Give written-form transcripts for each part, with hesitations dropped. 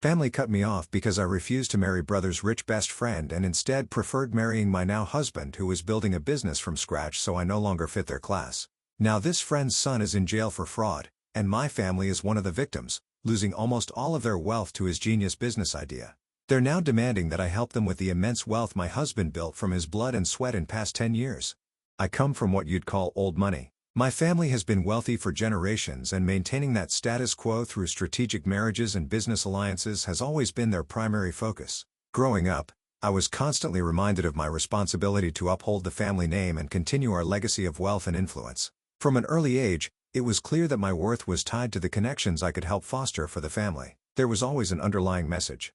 Family cut me off because I refused to marry brother's rich best friend and instead preferred marrying my now husband who was building a business from scratch, so I no longer fit their class. Now this friend's son is in jail for fraud, and my family is one of the victims, losing almost all of their wealth to his genius business idea. They're now demanding that I help them with the immense wealth my husband built from his blood and sweat in past 10 years. I come from what you'd call old money. My family has been wealthy for generations, and maintaining that status quo through strategic marriages and business alliances has always been their primary focus. Growing up, I was constantly reminded of my responsibility to uphold the family name and continue our legacy of wealth and influence. From an early age, it was clear that my worth was tied to the connections I could help foster for the family. There was always an underlying message.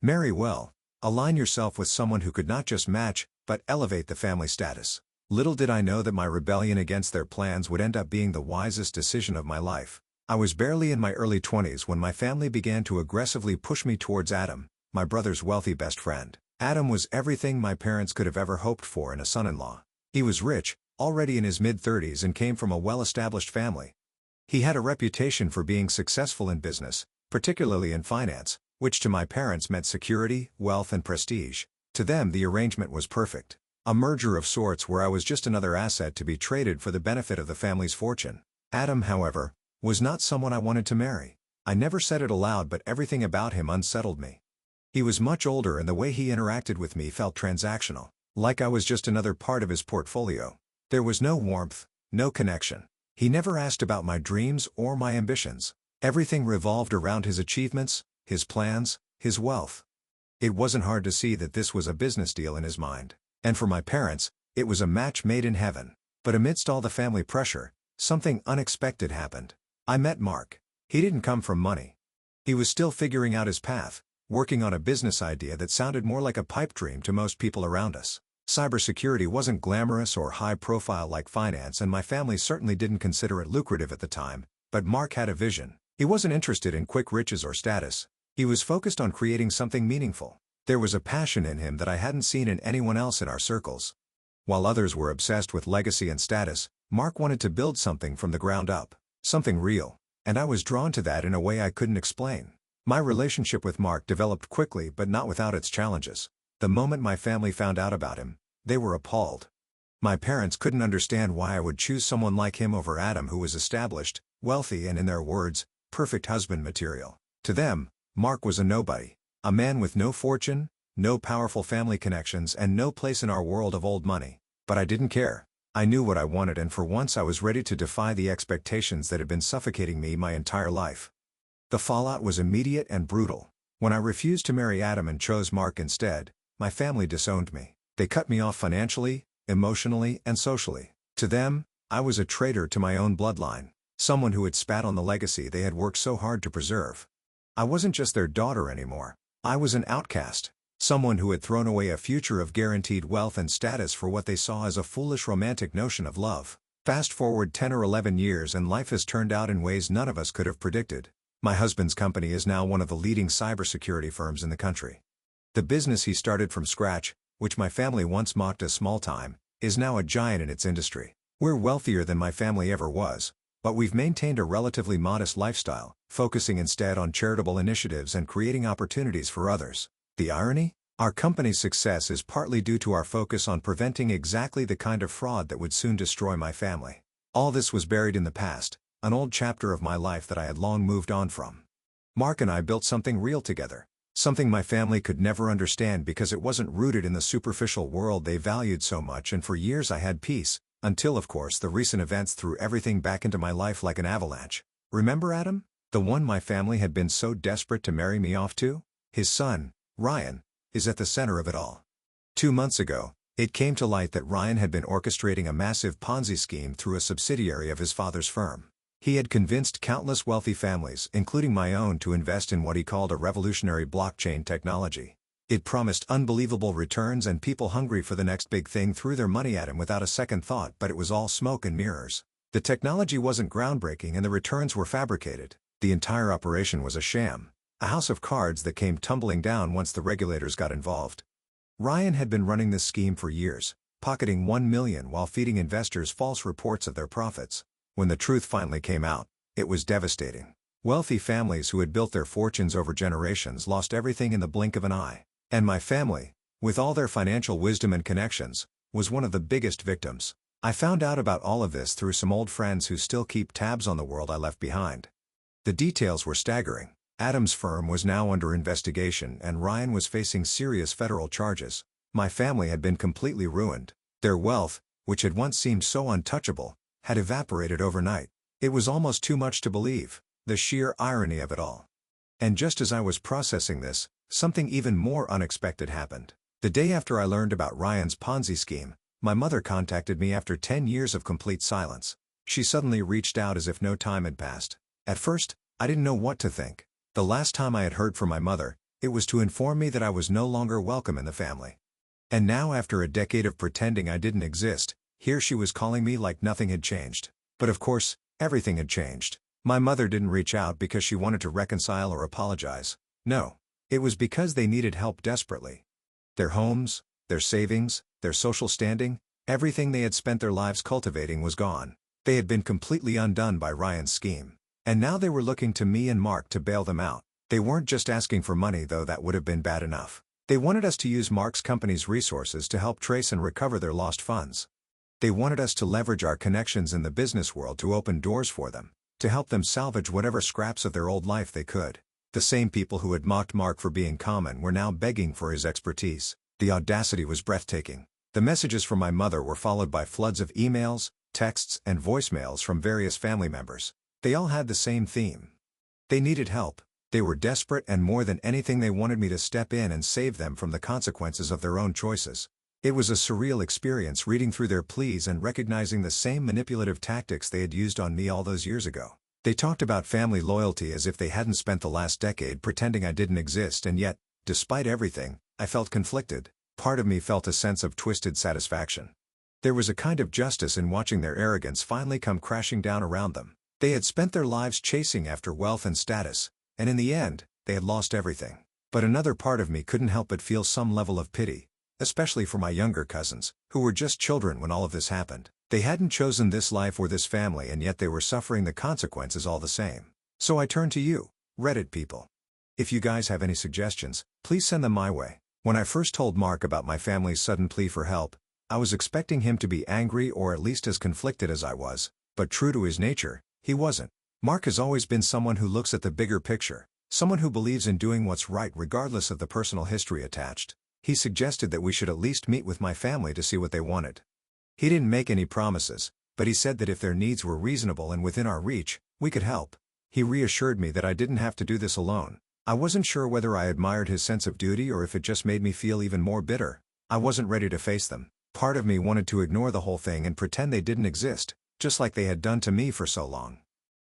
Marry well. Align yourself with someone who could not just match, but elevate the family status. Little did I know that my rebellion against their plans would end up being the wisest decision of my life. I was barely in my early 20s when my family began to aggressively push me towards Adam, my brother's wealthy best friend. Adam was everything my parents could have ever hoped for in a son-in-law. He was rich, already in his mid-30s, and came from a well-established family. He had a reputation for being successful in business, particularly in finance, which to my parents meant security, wealth, and prestige. To them, the arrangement was perfect. A merger of sorts where I was just another asset to be traded for the benefit of the family's fortune. Adam, however, was not someone I wanted to marry. I never said it aloud, but everything about him unsettled me. He was much older, and the way he interacted with me felt transactional, like I was just another part of his portfolio. There was no warmth, no connection. He never asked about my dreams or my ambitions. Everything revolved around his achievements, his plans, his wealth. It wasn't hard to see that this was a business deal in his mind. And for my parents, it was a match made in heaven. But amidst all the family pressure, something unexpected happened. I met Mark. He didn't come from money. He was still figuring out his path, working on a business idea that sounded more like a pipe dream to most people around us. Cybersecurity wasn't glamorous or high-profile like finance, and my family certainly didn't consider it lucrative at the time, but Mark had a vision. He wasn't interested in quick riches or status. He was focused on creating something meaningful. There was a passion in him that I hadn't seen in anyone else in our circles. While others were obsessed with legacy and status, Mark wanted to build something from the ground up, something real, and I was drawn to that in a way I couldn't explain. My relationship with Mark developed quickly, but not without its challenges. The moment my family found out about him, they were appalled. My parents couldn't understand why I would choose someone like him over Adam, who was established, wealthy, and in their words, perfect husband material. To them, Mark was a nobody. A man with no fortune, no powerful family connections, and no place in our world of old money. But I didn't care. I knew what I wanted, and for once I was ready to defy the expectations that had been suffocating me my entire life. The fallout was immediate and brutal. When I refused to marry Adam and chose Mark instead, my family disowned me. They cut me off financially, emotionally, and socially. To them, I was a traitor to my own bloodline, someone who had spat on the legacy they had worked so hard to preserve. I wasn't just their daughter anymore. I was an outcast, someone who had thrown away a future of guaranteed wealth and status for what they saw as a foolish romantic notion of love. Fast forward 10 or 11 years and life has turned out in ways none of us could have predicted. My husband's company is now one of the leading cybersecurity firms in the country. The business he started from scratch, which my family once mocked as small-time, is now a giant in its industry. We're wealthier than my family ever was, but we've maintained a relatively modest lifestyle, focusing instead on charitable initiatives and creating opportunities for others. The irony? Our company's success is partly due to our focus on preventing exactly the kind of fraud that would soon destroy my family. All this was buried in the past, an old chapter of my life that I had long moved on from. Mark and I built something real together, something my family could never understand because it wasn't rooted in the superficial world they valued so much, and for years I had peace. Until, of course, the recent events threw everything back into my life like an avalanche. Remember Adam? The one my family had been so desperate to marry me off to? His son, Ryan, is at the center of it all. 2 months ago, it came to light that Ryan had been orchestrating a massive Ponzi scheme through a subsidiary of his father's firm. He had convinced countless wealthy families, including my own, to invest in what he called a revolutionary blockchain technology. It promised unbelievable returns, and people hungry for the next big thing threw their money at him without a second thought, but it was all smoke and mirrors. The technology wasn't groundbreaking and the returns were fabricated. The entire operation was a sham, a house of cards that came tumbling down once the regulators got involved. Ryan had been running this scheme for years, pocketing $1 million while feeding investors false reports of their profits. When the truth finally came out, it was devastating. Wealthy families who had built their fortunes over generations lost everything in the blink of an eye. And my family, with all their financial wisdom and connections, was one of the biggest victims. I found out about all of this through some old friends who still keep tabs on the world I left behind. The details were staggering. Adam's firm was now under investigation and Ryan was facing serious federal charges. My family had been completely ruined. Their wealth, which had once seemed so untouchable, had evaporated overnight. It was almost too much to believe, the sheer irony of it all. And just as I was processing this, something even more unexpected happened. The day after I learned about Ryan's Ponzi scheme, my mother contacted me after 10 years of complete silence. She suddenly reached out as if no time had passed. At first, I didn't know what to think. The last time I had heard from my mother, it was to inform me that I was no longer welcome in the family. And now, after a decade of pretending I didn't exist, here she was calling me like nothing had changed. But of course, everything had changed. My mother didn't reach out because she wanted to reconcile or apologize. No. It was because they needed help desperately. Their homes, their savings, their social standing, everything they had spent their lives cultivating was gone. They had been completely undone by Ryan's scheme. And now they were looking to me and Mark to bail them out. They weren't just asking for money, though that would have been bad enough. They wanted us to use Mark's company's resources to help trace and recover their lost funds. They wanted us to leverage our connections in the business world to open doors for them, to help them salvage whatever scraps of their old life they could. The same people who had mocked Mark for being common were now begging for his expertise. The audacity was breathtaking. The messages from my mother were followed by floods of emails, texts, and voicemails from various family members. They all had the same theme. They needed help. They were desperate, and more than anything they wanted me to step in and save them from the consequences of their own choices. It was a surreal experience reading through their pleas and recognizing the same manipulative tactics they had used on me all those years ago. They talked about family loyalty as if they hadn't spent the last decade pretending I didn't exist, and yet, despite everything, I felt conflicted. Part of me felt a sense of twisted satisfaction. There was a kind of justice in watching their arrogance finally come crashing down around them. They had spent their lives chasing after wealth and status, and in the end, they had lost everything. But another part of me couldn't help but feel some level of pity, especially for my younger cousins, who were just children when all of this happened. They hadn't chosen this life or this family, and yet they were suffering the consequences all the same. So I turn to you, Reddit people. If you guys have any suggestions, please send them my way. When I first told Mark about my family's sudden plea for help, I was expecting him to be angry or at least as conflicted as I was, but true to his nature, he wasn't. Mark has always been someone who looks at the bigger picture, someone who believes in doing what's right regardless of the personal history attached. He suggested that we should at least meet with my family to see what they wanted. He didn't make any promises, but he said that if their needs were reasonable and within our reach, we could help. He reassured me that I didn't have to do this alone. I wasn't sure whether I admired his sense of duty or if it just made me feel even more bitter. I wasn't ready to face them. Part of me wanted to ignore the whole thing and pretend they didn't exist, just like they had done to me for so long.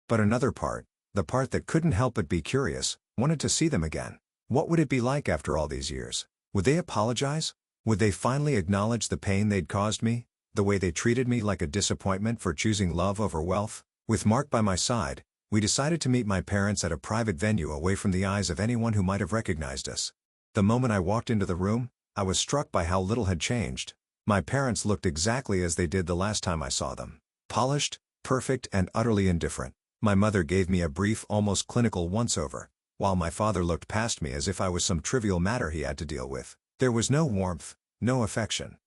But another part, the part that couldn't help but be curious, wanted to see them again. What would it be like after all these years? Would they apologize? Would they finally acknowledge the pain they'd caused me? The way they treated me like a disappointment for choosing love over wealth? With Mark by my side, we decided to meet my parents at a private venue away from the eyes of anyone who might have recognized us. The moment I walked into the room, I was struck by how little had changed. My parents looked exactly as they did the last time I saw them. Polished, perfect, and utterly indifferent. My mother gave me a brief, almost clinical once-over, while my father looked past me as if I was some trivial matter he had to deal with. There was no warmth, no affection.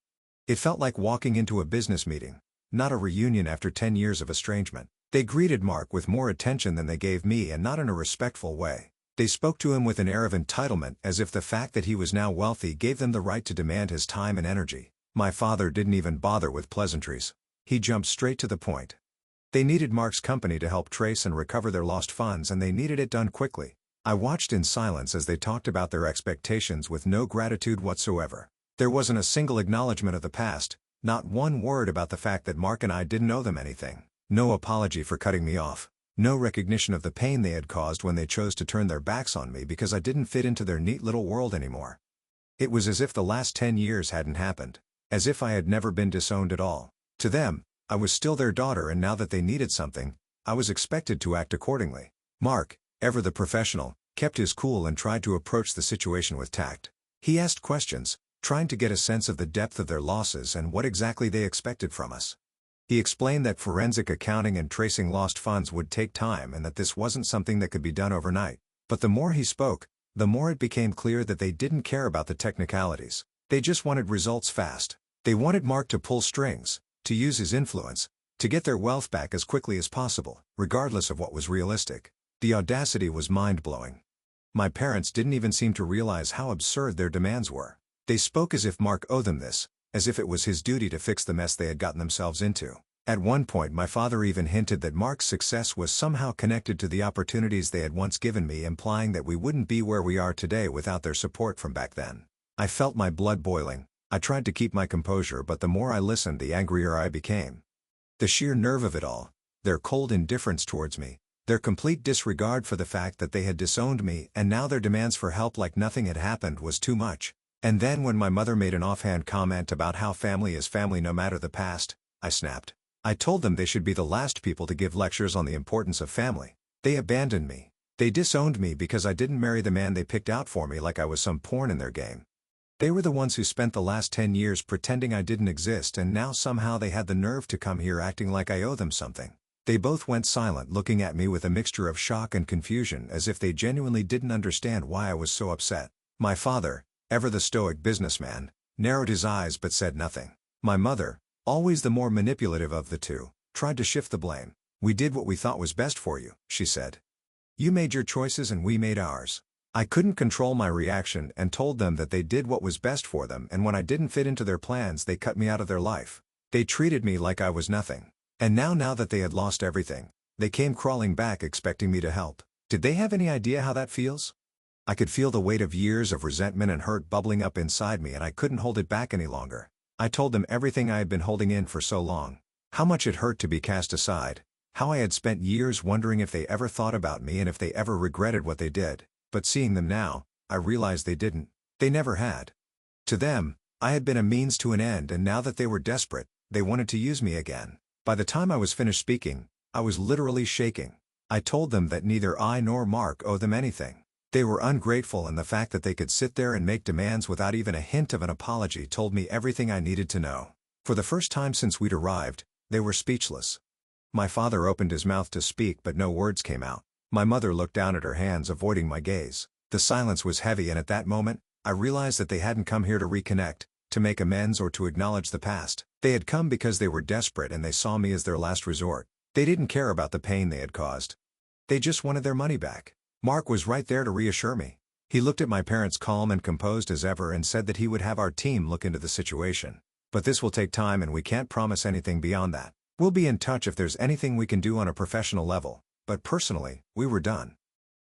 It felt like walking into a business meeting, not a reunion after 10 years of estrangement. They greeted Mark with more attention than they gave me, and not in a respectful way. They spoke to him with an air of entitlement, as if the fact that he was now wealthy gave them the right to demand his time and energy. My father didn't even bother with pleasantries. He jumped straight to the point. They needed Mark's company to help trace and recover their lost funds, and they needed it done quickly. I watched in silence as they talked about their expectations with no gratitude whatsoever. There wasn't a single acknowledgement of the past, not one word about the fact that Mark and I didn't owe them anything. No apology for cutting me off. No recognition of the pain they had caused when they chose to turn their backs on me because I didn't fit into their neat little world anymore. It was as if the last 10 years hadn't happened. As if I had never been disowned at all. To them, I was still their daughter, and now that they needed something, I was expected to act accordingly. Mark, ever the professional, kept his cool and tried to approach the situation with tact. He asked questions, trying to get a sense of the depth of their losses and what exactly they expected from us. He explained that forensic accounting and tracing lost funds would take time and that this wasn't something that could be done overnight. But the more he spoke, the more it became clear that they didn't care about the technicalities. They just wanted results fast. They wanted Mark to pull strings, to use his influence, to get their wealth back as quickly as possible, regardless of what was realistic. The audacity was mind-blowing. My parents didn't even seem to realize how absurd their demands were. They spoke as if Mark owed them this, as if it was his duty to fix the mess they had gotten themselves into. At one point my father even hinted that Mark's success was somehow connected to the opportunities they had once given me, implying that we wouldn't be where we are today without their support from back then. I felt my blood boiling. I tried to keep my composure, but the more I listened, the angrier I became. The sheer nerve of it all, their cold indifference towards me, their complete disregard for the fact that they had disowned me, and now their demands for help like nothing had happened, was too much. And then when my mother made an offhand comment about how family is family no matter the past, I snapped. I told them they should be the last people to give lectures on the importance of family. They abandoned me. They disowned me because I didn't marry the man they picked out for me like I was some pawn in their game. They were the ones who spent the last 10 years pretending I didn't exist, and now somehow they had the nerve to come here acting like I owe them something. They both went silent, looking at me with a mixture of shock and confusion, as if they genuinely didn't understand why I was so upset. My father, ever the stoic businessman, narrowed his eyes but said nothing. My mother, always the more manipulative of the two, tried to shift the blame. "We did what we thought was best for you," she said. "You made your choices and we made ours." I couldn't control my reaction and told them that they did what was best for them, and when I didn't fit into their plans they cut me out of their life. They treated me like I was nothing. And now that they had lost everything, they came crawling back expecting me to help. Did they have any idea how that feels? I could feel the weight of years of resentment and hurt bubbling up inside me, and I couldn't hold it back any longer. I told them everything I had been holding in for so long. How much it hurt to be cast aside. How I had spent years wondering if they ever thought about me and if they ever regretted what they did. But seeing them now, I realized they didn't. They never had. To them, I had been a means to an end, and now that they were desperate, they wanted to use me again. By the time I was finished speaking, I was literally shaking. I told them that neither I nor Mark owe them anything. They were ungrateful, and the fact that they could sit there and make demands without even a hint of an apology told me everything I needed to know. For the first time since we'd arrived, they were speechless. My father opened his mouth to speak, but no words came out. My mother looked down at her hands, avoiding my gaze. The silence was heavy, and at that moment, I realized that they hadn't come here to reconnect, to make amends, or to acknowledge the past. They had come because they were desperate and they saw me as their last resort. They didn't care about the pain they had caused. They just wanted their money back. Mark was right there to reassure me. He looked at my parents calm and composed as ever and said that he would have our team look into the situation. "But this will take time and we can't promise anything beyond that. We'll be in touch if there's anything we can do on a professional level." But personally, we were done.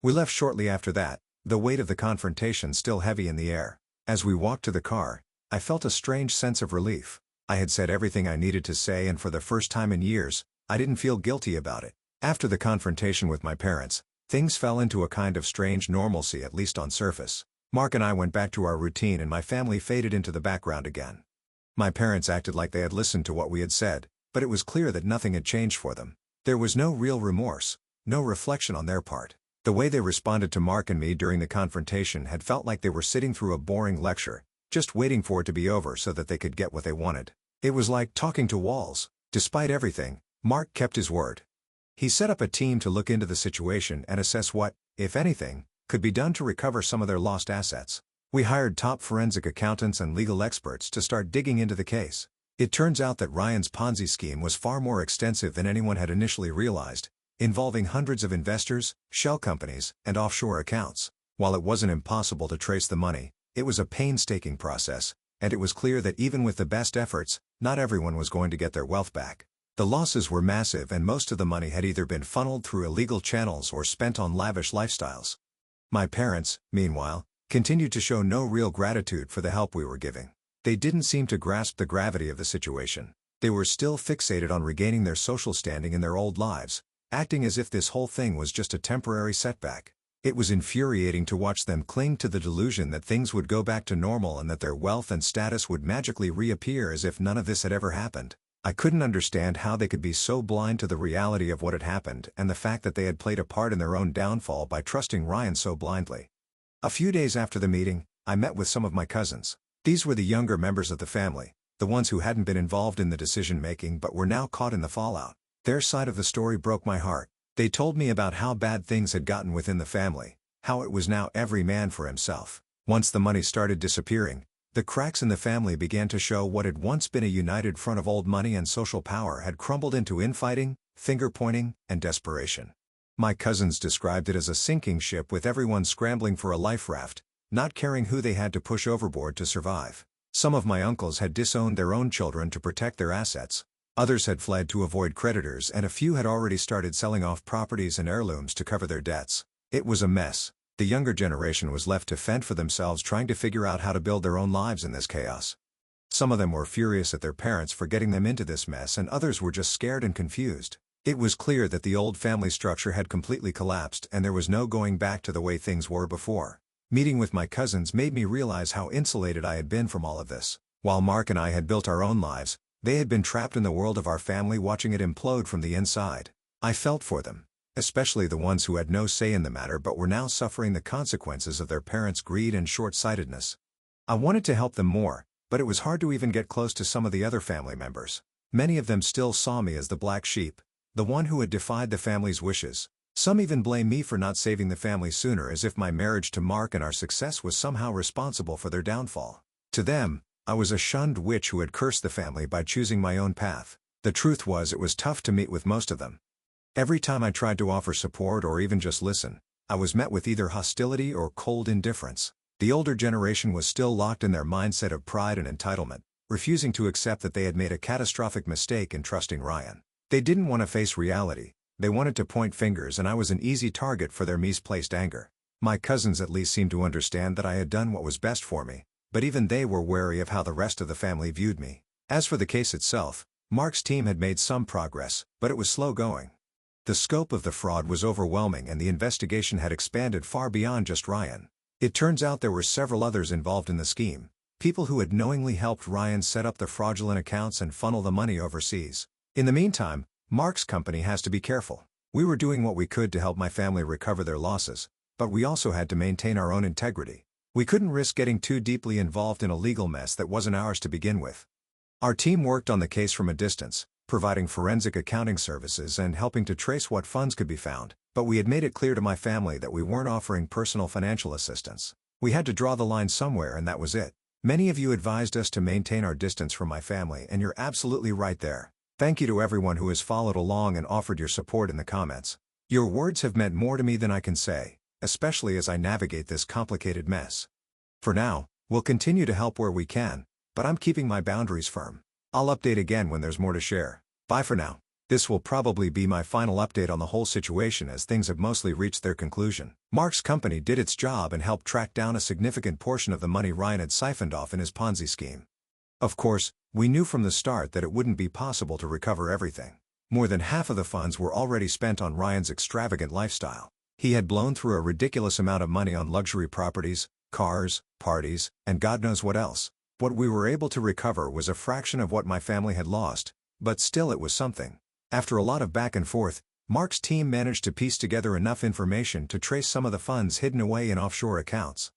We left shortly after that, the weight of the confrontation still heavy in the air. As we walked to the car, I felt a strange sense of relief. I had said everything I needed to say, and for the first time in years, I didn't feel guilty about it. After the confrontation with my parents, things fell into a kind of strange normalcy, at least on surface. Mark and I went back to our routine and my family faded into the background again. My parents acted like they had listened to what we had said, but it was clear that nothing had changed for them. There was no real remorse. No reflection on their part. The way they responded to Mark and me during the confrontation had felt like they were sitting through a boring lecture, just waiting for it to be over so that they could get what they wanted. It was like talking to walls. Despite everything, Mark kept his word. He set up a team to look into the situation and assess what, if anything, could be done to recover some of their lost assets. We hired top forensic accountants and legal experts to start digging into the case. It turns out that Ryan's Ponzi scheme was far more extensive than anyone had initially realized, involving hundreds of investors, shell companies, and offshore accounts. While it wasn't impossible to trace the money, it was a painstaking process, and it was clear that even with the best efforts, not everyone was going to get their wealth back. The losses were massive, and most of the money had either been funneled through illegal channels or spent on lavish lifestyles. My parents, meanwhile, continued to show no real gratitude for the help we were giving. They didn't seem to grasp the gravity of the situation. They were still fixated on regaining their social standing in their old lives, acting as if this whole thing was just a temporary setback. It was infuriating to watch them cling to the delusion that things would go back to normal and that their wealth and status would magically reappear as if none of this had ever happened. I couldn't understand how they could be so blind to the reality of what had happened and the fact that they had played a part in their own downfall by trusting Ryan so blindly. A few days after the meeting, I met with some of my cousins. These were the younger members of the family. the ones who hadn't been involved in the decision-making but were now caught in the fallout. Their side of the story broke my heart. They told me about how bad things had gotten within the family, how it was now every man for himself. Once the money started disappearing, the cracks in the family began to show. What had once been a united front of old money and social power had crumbled into infighting, finger-pointing, and desperation. My cousins described it as a sinking ship with everyone scrambling for a life raft, not caring who they had to push overboard to survive. Some of my uncles had disowned their own children to protect their assets. Others had fled to avoid creditors, and a few had already started selling off properties and heirlooms to cover their debts. It was a mess. The younger generation was left to fend for themselves, trying to figure out how to build their own lives in this chaos. Some of them were furious at their parents for getting them into this mess, and others were just scared and confused. It was clear that the old family structure had completely collapsed and there was no going back to the way things were before. Meeting with my cousins made me realize how insulated I had been from all of this. While Mark and I had built our own lives, they had been trapped in the world of our family, watching it implode from the inside. I felt for them, especially the ones who had no say in the matter but were now suffering the consequences of their parents' greed and short-sightedness. I wanted to help them more, but it was hard to even get close to some of the other family members. Many of them still saw me as the black sheep, the one who had defied the family's wishes. Some even blamed me for not saving the family sooner, as if my marriage to Mark and our success was somehow responsible for their downfall. To them, I was a shunned witch who had cursed the family by choosing my own path. The truth was, it was tough to meet with most of them. Every time I tried to offer support or even just listen, I was met with either hostility or cold indifference. The older generation was still locked in their mindset of pride and entitlement, refusing to accept that they had made a catastrophic mistake in trusting Ryan. They didn't want to face reality. They wanted to point fingers, and I was an easy target for their misplaced anger. My cousins at least seemed to understand that I had done what was best for me, but even they were wary of how the rest of the family viewed me. As for the case itself, Mark's team had made some progress, but it was slow going. The scope of the fraud was overwhelming, and the investigation had expanded far beyond just Ryan. It turns out there were several others involved in the scheme, people who had knowingly helped Ryan set up the fraudulent accounts and funnel the money overseas. In the meantime, Mark's company has to be careful. We were doing what we could to help my family recover their losses, but we also had to maintain our own integrity. We couldn't risk getting too deeply involved in a legal mess that wasn't ours to begin with. Our team worked on the case from a distance, providing forensic accounting services and helping to trace what funds could be found, but we had made it clear to my family that we weren't offering personal financial assistance. We had to draw the line somewhere, and that was it. Many of you advised us to maintain our distance from my family, and you're absolutely right there. Thank you to everyone who has followed along and offered your support in the comments. Your words have meant more to me than I can say, especially as I navigate this complicated mess. For now, we'll continue to help where we can, but I'm keeping my boundaries firm. I'll update again when there's more to share. Bye for now. This will probably be my final update on the whole situation, as things have mostly reached their conclusion. Mark's company did its job and helped track down a significant portion of the money Ryan had siphoned off in his Ponzi scheme. Of course, we knew from the start that it wouldn't be possible to recover everything. More than half of the funds were already spent on Ryan's extravagant lifestyle. He had blown through a ridiculous amount of money on luxury properties, cars, parties, and God knows what else. What we were able to recover was a fraction of what my family had lost, but still it was something. After a lot of back and forth, Mark's team managed to piece together enough information to trace some of the funds hidden away in offshore accounts.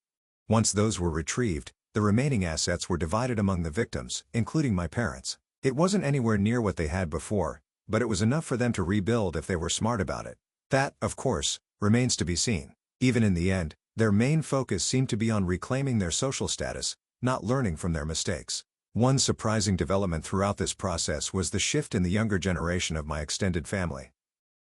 Once those were retrieved, the remaining assets were divided among the victims, including my parents. It wasn't anywhere near what they had before, but it was enough for them to rebuild if they were smart about it. That, of course, remains to be seen. Even in the end, their main focus seemed to be on reclaiming their social status, not learning from their mistakes. One surprising development throughout this process was the shift in the younger generation of my extended family.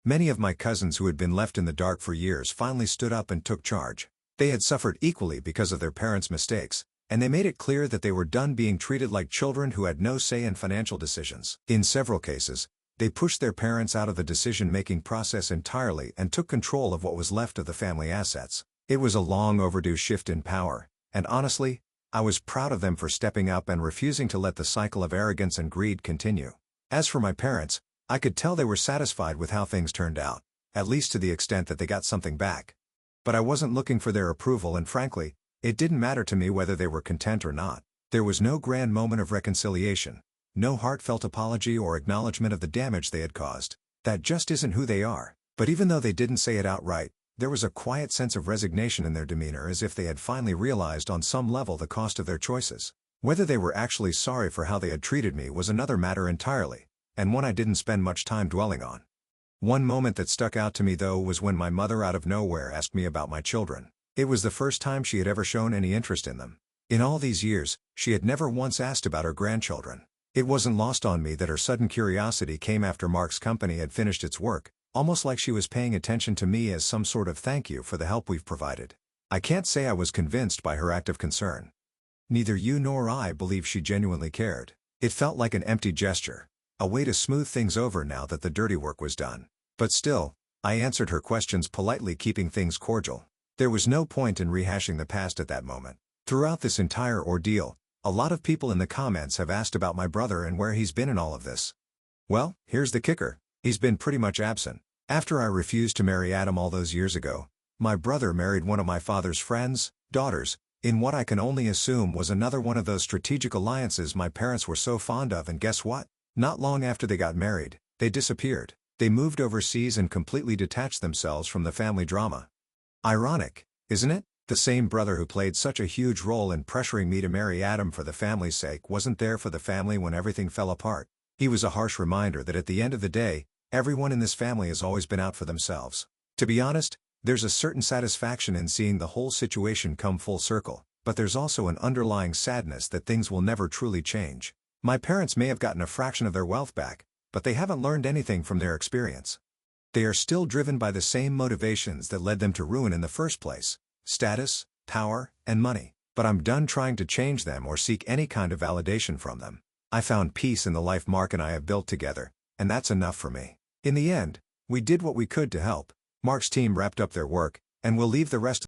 Many of my cousins who had been left in the dark for years finally stood up and took charge. They had suffered equally because of their parents' mistakes, and they made it clear that they were done being treated like children who had no say in financial decisions. In several cases, they pushed their parents out of the decision-making process entirely and took control of what was left of the family assets. It was a long overdue shift in power, and honestly, I was proud of them for stepping up and refusing to let the cycle of arrogance and greed continue. As for my parents, I could tell they were satisfied with how things turned out, at least to the extent that they got something back. But I wasn't looking for their approval, and frankly, it didn't matter to me whether they were content or not. There was no grand moment of reconciliation, no heartfelt apology or acknowledgement of the damage they had caused. That just isn't who they are. But even though they didn't say it outright, there was a quiet sense of resignation in their demeanor, as if they had finally realized on some level the cost of their choices. Whether they were actually sorry for how they had treated me was another matter entirely, and one I didn't spend much time dwelling on. One moment that stuck out to me though was when my mother out of nowhere asked me about my children. It was the first time she had ever shown any interest in them. In all these years, she had never once asked about her grandchildren. It wasn't lost on me that her sudden curiosity came after Mark's company had finished its work, almost like she was paying attention to me as some sort of thank you for the help we've provided. I can't say I was convinced by her act of concern. Neither you nor I believe she genuinely cared. It felt like an empty gesture, a way to smooth things over now that the dirty work was done. But still, I answered her questions politely, keeping things cordial. There was no point in rehashing the past at that moment. Throughout this entire ordeal, a lot of people in the comments have asked about my brother and where he's been in all of this. Well, here's the kicker. He's been pretty much absent. After I refused to marry Adam all those years ago, my brother married one of my father's friends' daughters, in what I can only assume was another one of those strategic alliances my parents were so fond of, and guess what? Not long after they got married, they disappeared. They moved overseas and completely detached themselves from the family drama. Ironic, isn't it? The same brother who played such a huge role in pressuring me to marry Adam for the family's sake wasn't there for the family when everything fell apart. He was a harsh reminder that at the end of the day, everyone in this family has always been out for themselves. To be honest, there's a certain satisfaction in seeing the whole situation come full circle, but there's also an underlying sadness that things will never truly change. My parents may have gotten a fraction of their wealth back, but they haven't learned anything from their experience. They are still driven by the same motivations that led them to ruin in the first place: status, power, and money. But I'm done trying to change them or seek any kind of validation from them. I found peace in the life Mark and I have built together, and that's enough for me. In the end, we did what we could to help. Mark's team wrapped up their work, and we'll leave the rest